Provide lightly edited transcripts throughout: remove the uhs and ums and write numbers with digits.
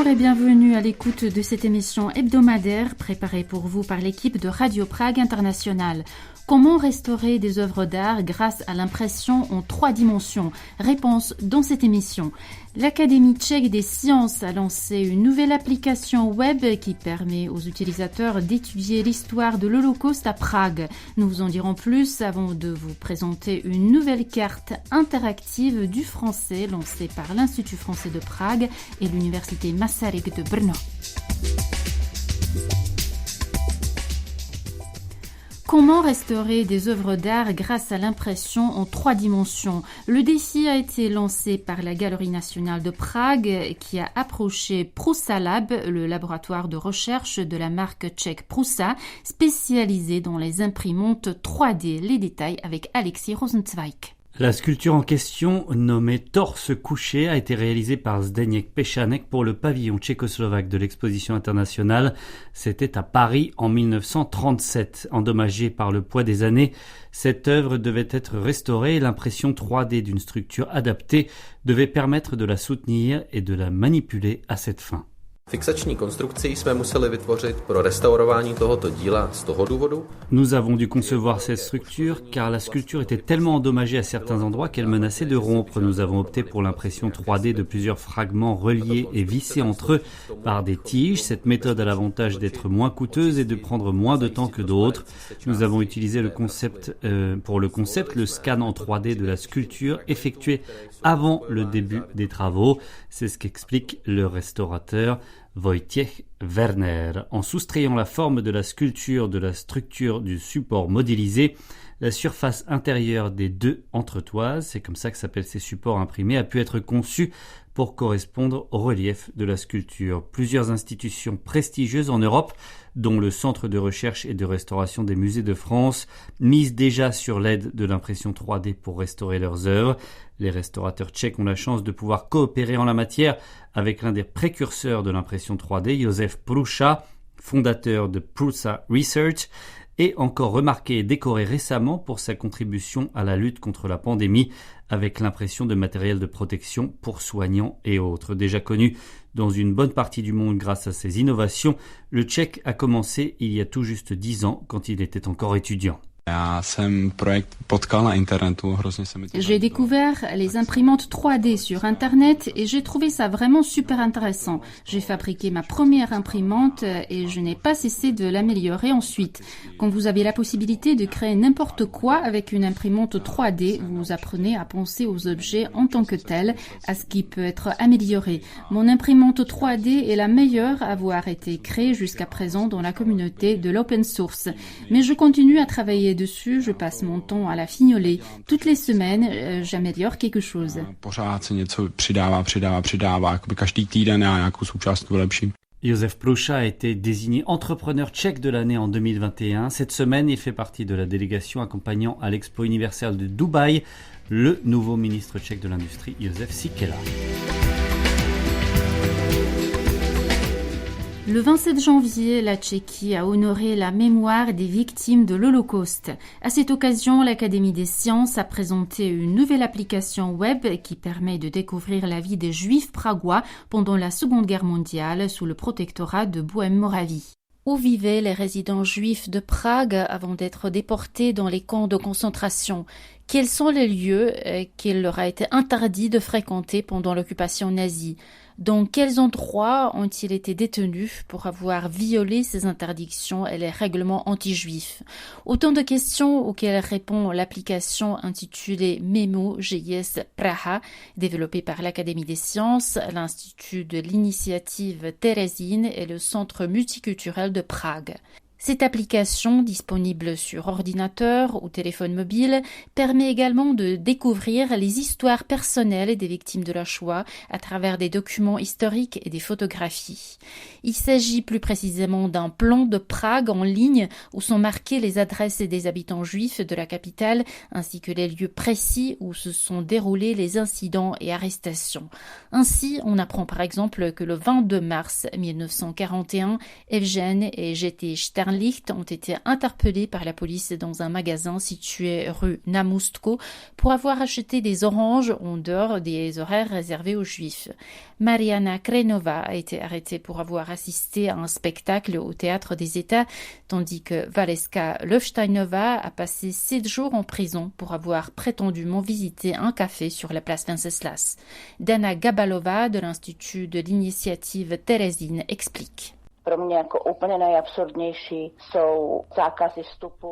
Bonjour et bienvenue à l'écoute de cette émission hebdomadaire préparée pour vous par l'équipe de Radio Prague International. Comment restaurer des œuvres d'art grâce à l'impression en 3 dimensions? Réponse dans cette émission. L'Académie tchèque des sciences a lancé une nouvelle application web qui permet aux utilisateurs d'étudier l'histoire de l'Holocauste à Prague. Nous vous en dirons plus avant de vous présenter une nouvelle carte interactive du français lancée par l'Institut français de Prague et l'Université Masaryk de Brno. Comment restaurer des œuvres d'art grâce à l'impression en 3 dimensions? Le défi a été lancé par la Galerie nationale de Prague qui a approché Prusa Lab, le laboratoire de recherche de la marque tchèque Prusa, spécialisé dans les imprimantes 3D. Les détails avec Alexis Rosenzweig. La sculpture en question, nommée Torse couché, a été réalisée par Zdeněk Pechanek pour le pavillon tchécoslovaque de l'exposition internationale. C'était à Paris en 1937. Endommagée par le poids des années, cette œuvre devait être restaurée et l'impression 3D d'une structure adaptée devait permettre de la soutenir et de la manipuler à cette fin. Fixační konstrukci jsme museli vytvořit pro restaurování tohoto díla z toho důvodu. Nous avons dû concevoir cette structure car la sculpture était tellement endommagée à certains endroits qu'elle menaçait de rompre. Nous avons opté pour l'impression 3D de plusieurs fragments reliés et vissés entre eux par des tiges. Cette méthode a l'avantage d'être moins coûteuse et de prendre moins de temps que d'autres. Nous avons utilisé le concept le scan en 3D de la sculpture effectué avant le début des travaux. C'est ce qu'explique le restaurateur Wojciech Werner. En soustrayant la forme de la sculpture de la structure du support modélisé, la surface intérieure des 2 entretoises, c'est comme ça que s'appellent ces supports imprimés, a pu être conçue pour correspondre au relief de la sculpture. Plusieurs institutions prestigieuses en Europe, dont le Centre de recherche et de restauration des musées de France, misent déjà sur l'aide de l'impression 3D pour restaurer leurs œuvres. Les restaurateurs tchèques ont la chance de pouvoir coopérer en la matière avec l'un des précurseurs de l'impression 3D, Josef Prusa, fondateur de Prusa Research, et encore remarqué et décoré récemment pour sa contribution à la lutte contre la pandémie avec l'impression de matériel de protection pour soignants et autres. Déjà connu dans une bonne partie du monde grâce à ses innovations, le Tchèque a commencé il y a tout juste 10 ans quand il était encore étudiant. J'ai découvert les imprimantes 3D sur Internet et j'ai trouvé ça vraiment super intéressant. J'ai fabriqué ma première imprimante et je n'ai pas cessé de l'améliorer ensuite. Quand vous avez la possibilité de créer n'importe quoi avec une imprimante 3D, vous apprenez à penser aux objets en tant que tels, à ce qui peut être amélioré. Mon imprimante 3D est la meilleure à avoir été créée jusqu'à présent dans la communauté de l'open source. Mais je continue à travailler dessus, je passe mon temps à la fignoler. Toutes les semaines, j'améliore quelque chose. Josef Prusa a été désigné entrepreneur tchèque de l'année en 2021. Cette semaine, il fait partie de la délégation accompagnant à l'Expo universelle de Dubaï le nouveau ministre tchèque de l'Industrie, Josef Sikela. Le 27 janvier, la Tchéquie a honoré la mémoire des victimes de l'Holocauste. À cette occasion, l'Académie des sciences a présenté une nouvelle application web qui permet de découvrir la vie des Juifs pragois pendant la Seconde Guerre mondiale sous le protectorat de Bohême-Moravie. Où vivaient les résidents juifs de Prague avant d'être déportés dans les camps de concentration? Quels sont les lieux qu'il leur a été interdit de fréquenter pendant l'occupation nazie? Dans quels endroits ont-ils été détenus pour avoir violé ces interdictions et les règlements anti-juifs? Autant de questions auxquelles répond l'application intitulée Memo.js Praha, développée par l'Académie des sciences, l'Institut de l'initiative Thérésine et le Centre multiculturel de Prague. Cette application, disponible sur ordinateur ou téléphone mobile, permet également de découvrir les histoires personnelles des victimes de la Shoah à travers des documents historiques et des photographies. Il s'agit plus précisément d'un plan de Prague en ligne où sont marquées les adresses des habitants juifs de la capitale ainsi que les lieux précis où se sont déroulés les incidents et arrestations. Ainsi, on apprend par exemple que le 22 mars 1941, Evgen et G.T. Sternl Licht ont été interpellés par la police dans un magasin situé rue Namustko pour avoir acheté des oranges en dehors des horaires réservés aux Juifs. Mariana Krenova a été arrêtée pour avoir assisté à un spectacle au Théâtre des États, tandis que Valeska Lövsteinova a passé 7 jours en prison pour avoir prétendument visité un café sur la place Venceslas. Dana Gabalova de l'Institut de l'initiative Terezín explique.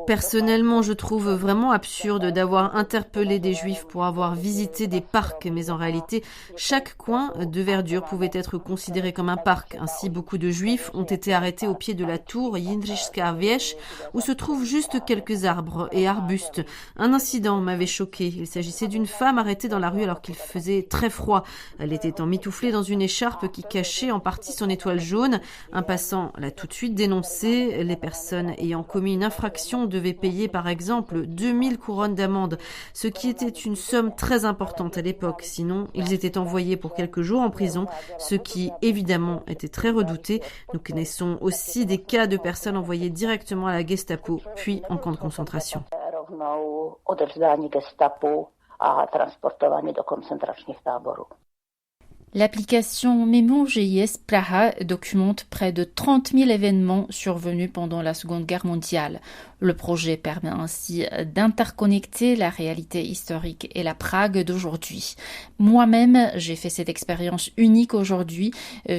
Personnellement, je trouve vraiment absurde d'avoir interpellé des Juifs pour avoir visité des parcs, mais en réalité, chaque coin de verdure pouvait être considéré comme un parc. Ainsi, beaucoup de Juifs ont été arrêtés au pied de la tour Jindřišská věž, où se trouvent juste quelques arbres et arbustes. Un incident m'avait choqué. Il s'agissait d'une femme arrêtée dans la rue alors qu'il faisait très froid. Elle était emmitouflée dans une écharpe qui cachait en partie son étoile jaune. Un passant l'a tout de suite dénoncé. Les personnes ayant commis une infraction devaient payer par exemple 2000 couronnes d'amende, ce qui était une somme très importante à l'époque. Sinon, ils étaient envoyés pour quelques jours en prison, ce qui évidemment était très redouté. Nous connaissons aussi des cas de personnes envoyées directement à la Gestapo, puis en camp de concentration. L'application Memo.js Praha documente près de 30 000 événements survenus pendant la Seconde Guerre mondiale. Le projet permet ainsi d'interconnecter la réalité historique et la Prague d'aujourd'hui. Moi-même, j'ai fait cette expérience unique aujourd'hui.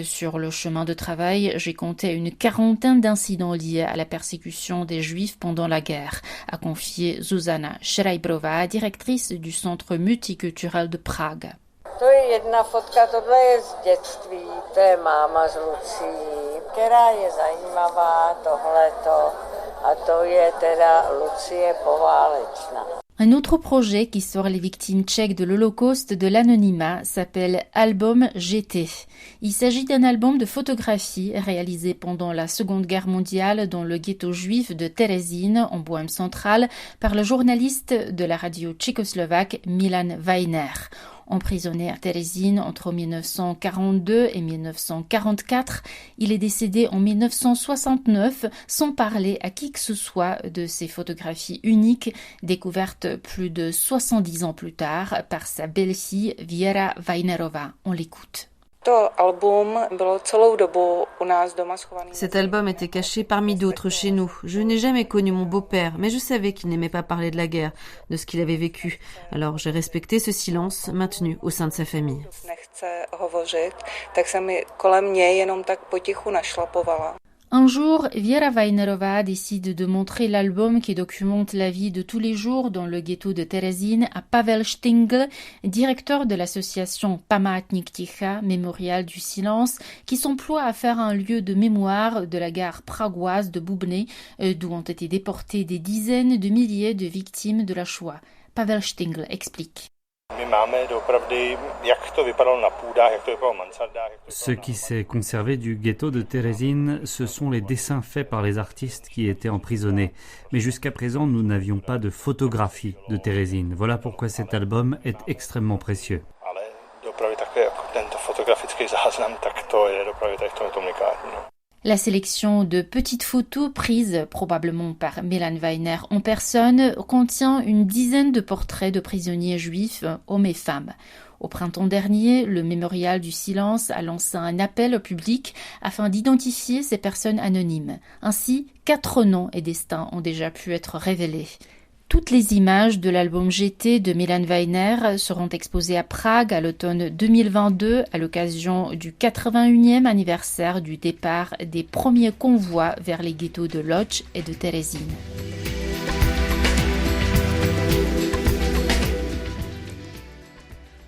Sur le chemin de travail, j'ai compté une 40aine d'incidents liés à la persécution des Juifs pendant la guerre, a confié Zuzana Šrajbrová, directrice du Centre multiculturel de Prague. To je jedna fotka, tohle je z dětství, to je máma s Lucí, která je zajímavá, tohleto, a to je teda Lucie poválečná. Un autre projet qui sort les victimes tchèques de l'Holocauste de l'anonymat s'appelle Album GT. Il s'agit d'un album de photographies réalisé pendant la Seconde Guerre mondiale dans le ghetto juif de Terezín, en Bohême centrale, par le journaliste de la radio tchécoslovaque Milan Weiner. Emprisonné à Terezín entre 1942 et 1944, il est décédé en 1969 sans parler à qui que ce soit de ses photographies uniques découvertes plus de 70 ans plus tard par sa belle-fille Věra Weinerová. On l'écoute. Cet album était caché parmi d'autres chez nous. Je n'ai jamais connu mon beau-père, mais je savais qu'il n'aimait pas parler de la guerre, de ce qu'il avait vécu. Alors j'ai respecté ce silence maintenu au sein de sa famille. Un jour, Věra Weinerová décide de montrer l'album qui documente la vie de tous les jours dans le ghetto de Terezín à Pavel Štingl, directeur de l'association Památník ticha, Mémorial du silence, qui s'emploie à faire un lieu de mémoire de la gare pragoise de Bubny, d'où ont été déportés des dizaines de milliers de victimes de la Shoah. Pavel Štingl explique. Ce qui s'est conservé du ghetto de Terezín, ce sont les dessins faits par les artistes qui étaient emprisonnés. Mais jusqu'à présent, nous n'avions pas de photographie de Terezín. Voilà pourquoi cet album est extrêmement précieux. La sélection de petites photos prises probablement par Milan Weiner en personne contient une dizaine de portraits de prisonniers juifs, hommes et femmes. Au printemps dernier, le Mémorial du silence a lancé un appel au public afin d'identifier ces personnes anonymes. Ainsi, 4 noms et destins ont déjà pu être révélés. Toutes les images de l'album GT de Milan Weiner seront exposées à Prague à l'automne 2022 à l'occasion du 81e anniversaire du départ des premiers convois vers les ghettos de Lodz et de Terezín.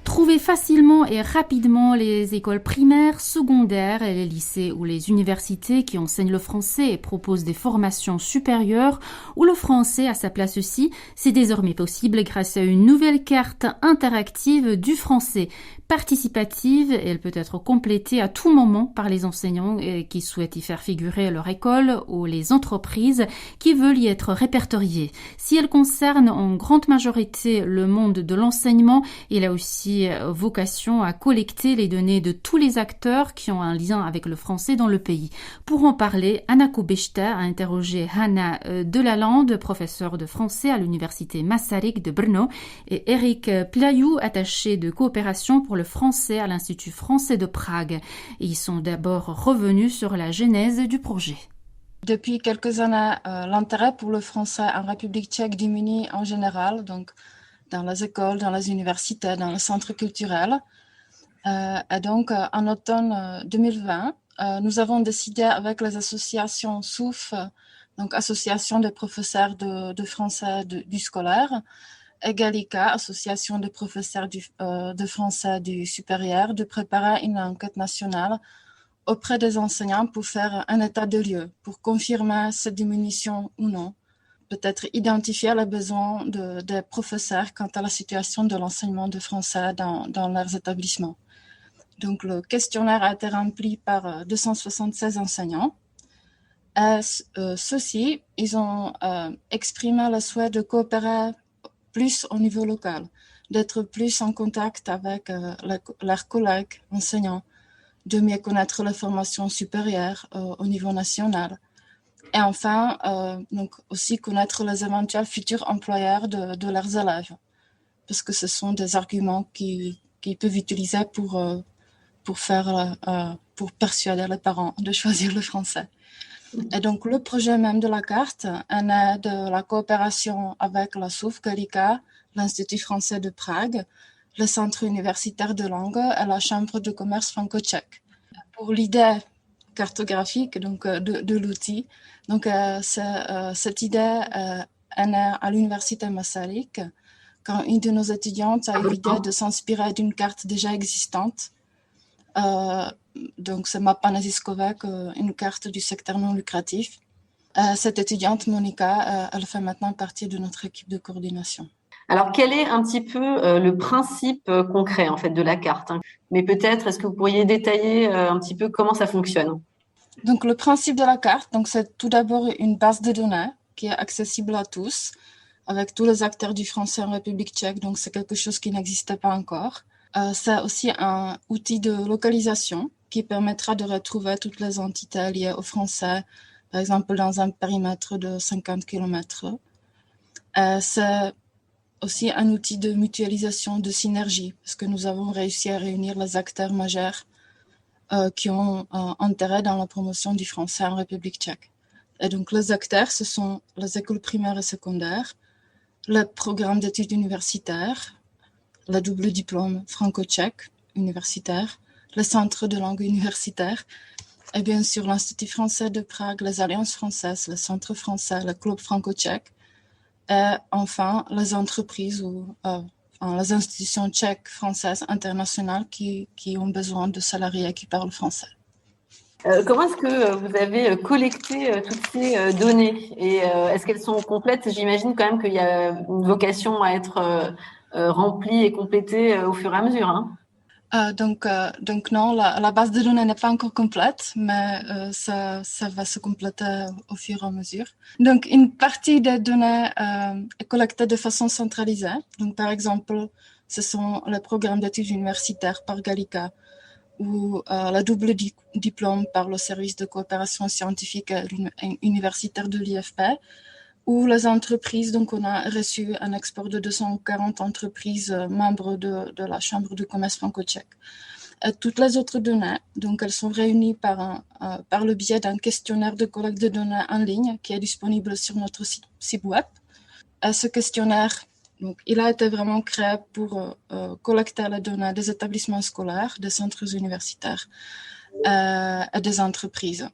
Trouvez facilement et rapidement les écoles primaires, secondaires et les lycées ou les universités qui enseignent le français et proposent des formations supérieures où le français a sa place aussi. C'est désormais possible grâce à une nouvelle carte interactive du français. Participative, elle peut être complétée à tout moment par les enseignants qui souhaitent y faire figurer leur école ou les entreprises qui veulent y être répertoriées. Si elle concerne en grande majorité le monde de l'enseignement, il y a aussi vocation à collecter les données de tous les acteurs qui ont un lien avec le français dans le pays. Pour en parler, Anna Kubeshta a interrogé Hanna Delalande, professeure de français à l'université Masaryk de Brno, et Eric Playou, attaché de coopération pour le français à l'Institut français de Prague. Et ils sont d'abord revenus sur la genèse du projet. Depuis quelques années, l'intérêt pour le français en République tchèque diminue en général, donc dans les écoles, dans les universités, dans les centres culturels. Et donc, en automne 2020, nous avons décidé avec les associations SOUF, donc Association des professeurs de français du scolaire, et Gallica, Association des professeurs de français du supérieur, de préparer une enquête nationale auprès des enseignants pour faire un état de lieu, pour confirmer cette diminution ou non. Peut-être identifier les besoins des professeurs quant à la situation de l'enseignement de français dans leurs établissements. Donc, le questionnaire a été rempli par 276 enseignants. Et ceux-ci, ils ont exprimé le souhait de coopérer plus au niveau local, d'être plus en contact avec leurs collègues enseignants, de mieux connaître la formation supérieure au niveau national. Et enfin, donc aussi connaître les éventuels futurs employeurs de leurs élèves, parce que ce sont des arguments qu'ils peuvent utiliser pour persuader les parents de choisir le français. Et donc, le projet même de la carte est né de la coopération avec la SOUF Gallica, l'Institut français de Prague, le Centre universitaire de langue et la Chambre de commerce franco-tchèque. Pour l'idée cartographique donc, de l'outil, donc, cette idée est née à l'université Masaryk, quand une de nos étudiantes a eu l'idée de s'inspirer d'une carte déjà existante. Donc, c'est Mapa Neziskové, une carte du secteur non lucratif. Cette étudiante, Monica, elle fait maintenant partie de notre équipe de coordination. Alors, quel est un petit peu le principe concret en fait de la carte, hein? Mais peut-être, est-ce que vous pourriez détailler un petit peu comment ça fonctionne? Donc, le principe de la carte, donc, c'est tout d'abord une base de données qui est accessible à tous, avec tous les acteurs du français en République tchèque. Donc, c'est quelque chose qui n'existait pas encore. C'est aussi un outil de localisation qui permettra de retrouver toutes les entités liées au français, par exemple dans un périmètre de 50 km. C'est aussi un outil de mutualisation, de synergie, parce que nous avons réussi à réunir les acteurs majeurs qui ont intérêt dans la promotion du français en République tchèque. Et donc les acteurs, ce sont les écoles primaires et secondaires, le programme d'études universitaires, le double diplôme franco-tchèque universitaire, le centre de langue universitaire, et bien sûr l'Institut français de Prague, les alliances françaises, le centre français, le club franco-tchèque, et enfin les entreprises ou les institutions tchèques, françaises, internationales qui ont besoin de salariés qui parlent français. Comment est-ce que vous avez collecté toutes ces données et est-ce qu'elles sont complètes? J'imagine quand même qu'il y a une vocation à être remplie et complétée au fur et à mesure, hein? Donc non, la base de données n'est pas encore complète, mais ça va se compléter au fur et à mesure. Donc, une partie des données est collectée de façon centralisée. Donc, par exemple, ce sont les programmes d'études universitaires par Gallica ou la double diplôme par le service de coopération scientifique universitaire de l'IFP, ou les entreprises. Donc, on a reçu un export de 240 entreprises membres de la Chambre de commerce franco-tchèque. Toutes les autres données, donc, elles sont réunies par le biais d'un questionnaire de collecte de données en ligne qui est disponible sur notre site web. Ce questionnaire, donc, il a été vraiment créé pour collecter les données des établissements scolaires, des centres universitaires et des entreprises.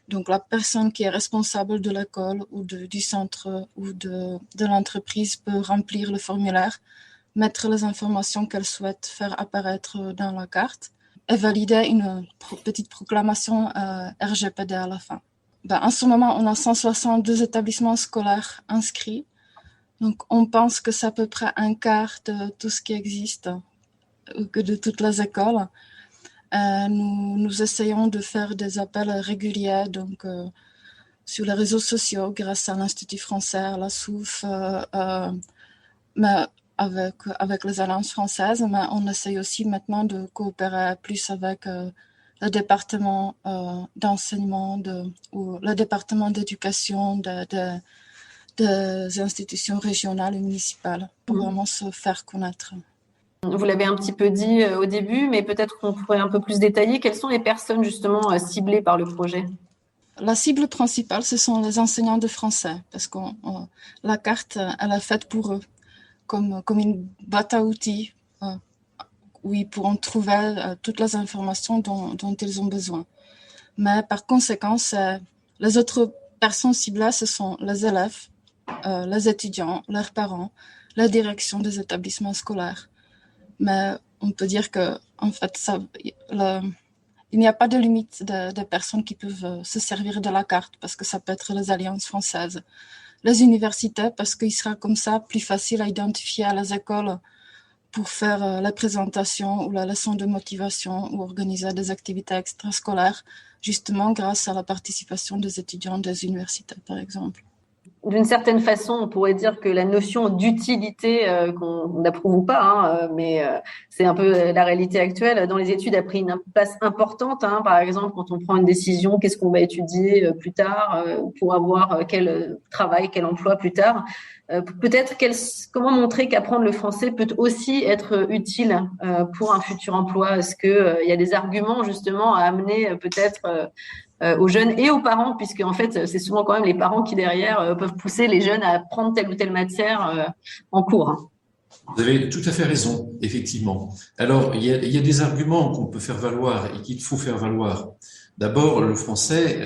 Donc, la personne qui est responsable de l'école ou du centre ou de l'entreprise peut remplir le formulaire, mettre les informations qu'elle souhaite faire apparaître dans la carte et valider une petite proclamation RGPD à la fin. En ce moment, on a 162 établissements scolaires inscrits. Donc, on pense que c'est à peu près un quart de tout ce qui existe, que de toutes les écoles. Nous essayons de faire des appels réguliers donc, sur les réseaux sociaux grâce à l'Institut français, à la SOUF. Mais avec les alliances françaises, mais on essaye aussi maintenant de coopérer plus avec le département d'enseignement ou le département d'éducation des institutions régionales et municipales pour vraiment se faire connaître. Vous l'avez un petit peu dit au début, mais peut-être qu'on pourrait un peu plus détailler. Quelles sont les personnes justement ciblées par le projet ? La cible principale, ce sont les enseignants de français, parce que la carte, elle est faite pour eux, comme une boîte à outils où ils pourront trouver toutes les informations dont ils ont besoin. Mais par conséquent, les autres personnes ciblées, ce sont les élèves, les étudiants, leurs parents, la direction des établissements scolaires. Mais on peut dire que, en fait, il n'y a pas de limite de personnes qui peuvent se servir de la carte, parce que ça peut être les alliances françaises, les universités, parce qu'il sera comme ça plus facile à identifier à les écoles pour faire la présentation ou la leçon de motivation ou organiser des activités extrascolaires, justement grâce à la participation des étudiants des universités, par exemple. D'une certaine façon, on pourrait dire que la notion d'utilité, qu'on approuve ou pas, mais c'est un peu la réalité actuelle, dans les études a pris une place importante. Par exemple, quand on prend une décision, qu'est-ce qu'on va étudier plus tard pour avoir quel travail, quel emploi plus tard. Peut-être comment montrer qu'apprendre le français peut aussi être utile pour un futur emploi. Est-ce que il y a des arguments justement à amener peut-être aux jeunes et aux parents, puisque en fait c'est souvent quand même les parents qui derrière peuvent pousser les jeunes à prendre telle ou telle matière en cours. Vous avez tout à fait raison, effectivement. Alors il y a des arguments qu'on peut faire valoir et qu'il faut faire valoir. D'abord, le français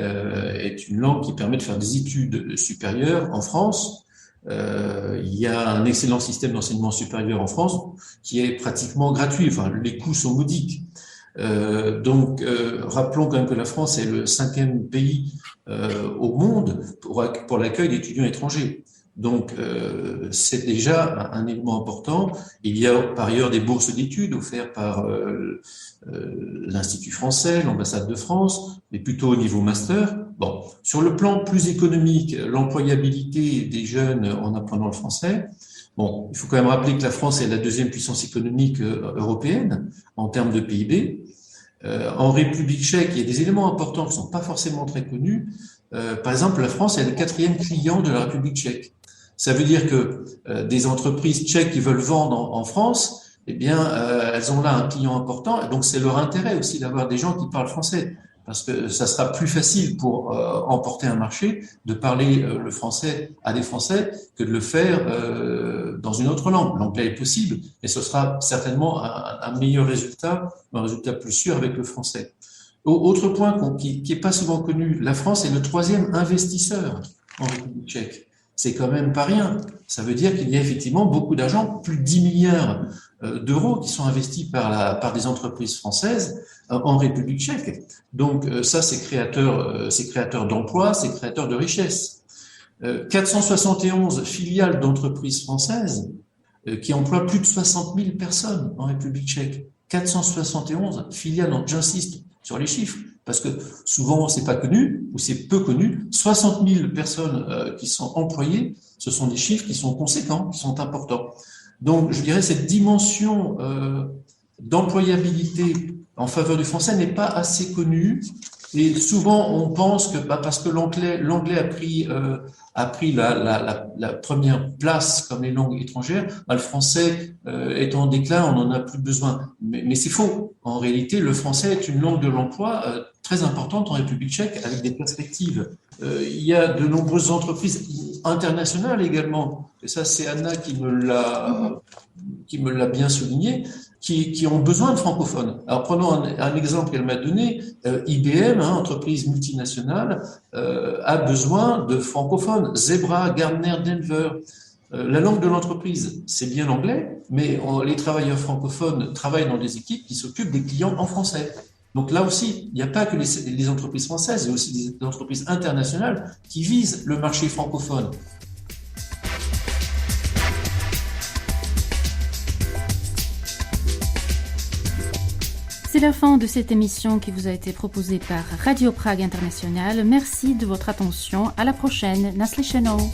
est une langue qui permet de faire des études supérieures en France. Il y a un excellent système d'enseignement supérieur en France qui est pratiquement gratuit. Enfin, les coûts sont modiques. Donc, rappelons quand même que la France est le 5e pays au monde pour l'accueil d'étudiants étrangers. Donc, c'est déjà un élément important. Il y a par ailleurs des bourses d'études offertes par l'Institut français, l'ambassade de France, mais plutôt au niveau master. Bon, sur le plan plus économique, l'employabilité des jeunes en apprenant le français. Bon, il faut quand même rappeler que la France est la 2e puissance économique européenne en termes de PIB. En République tchèque, il y a des éléments importants qui ne sont pas forcément très connus. Par exemple, la France est le 4e client de la République tchèque. Ça veut dire que des entreprises tchèques qui veulent vendre en France, eh bien, elles ont là un client important. Et donc, c'est leur intérêt aussi d'avoir des gens qui parlent français. Parce que ça sera plus facile pour emporter un marché de parler le français à des Français que de le faire dans une autre langue. L'anglais est possible, mais ce sera certainement un meilleur résultat, un résultat plus sûr avec le français. Autre point qui est pas souvent connu, la France est le 3e investisseur en République tchèque. C'est quand même pas rien. Ça veut dire qu'il y a effectivement beaucoup d'argent, plus de 10 milliards d'euros qui sont investis par des entreprises françaises en République tchèque. Donc ça, c'est créateur d'emplois, c'est créateur de richesses. 471 filiales d'entreprises françaises qui emploient plus de 60 000 personnes en République tchèque. 471 filiales, j'insiste sur les chiffres, parce que souvent c'est pas connu ou c'est peu connu. 60 000 personnes qui sont employées, ce sont des chiffres qui sont conséquents, qui sont importants. Donc je dirais cette dimension d'employabilité en faveur du français n'est pas assez connue. Et souvent, on pense que parce que l'anglais a pris la première place comme les langues étrangères, le français est en déclin, on n'en a plus besoin. Mais c'est faux. En réalité, le français est une langue de l'emploi très importante en République tchèque, avec des perspectives. Il y a de nombreuses entreprises internationales également, et ça c'est Anna qui me l'a bien souligné, qui ont besoin de francophones. Alors prenons un exemple qu'elle m'a donné. IBM, entreprise multinationale, a besoin de francophones. Zebra, Gardner, Denver. La langue de l'entreprise, c'est bien l'anglais, mais les travailleurs francophones travaillent dans des équipes qui s'occupent des clients en français. Donc là aussi, il n'y a pas que les entreprises françaises, il y a aussi des entreprises internationales qui visent le marché francophone. C'est la fin de cette émission qui vous a été proposée par Radio Prague International. Merci de votre attention. À la prochaine. Naslyšenou.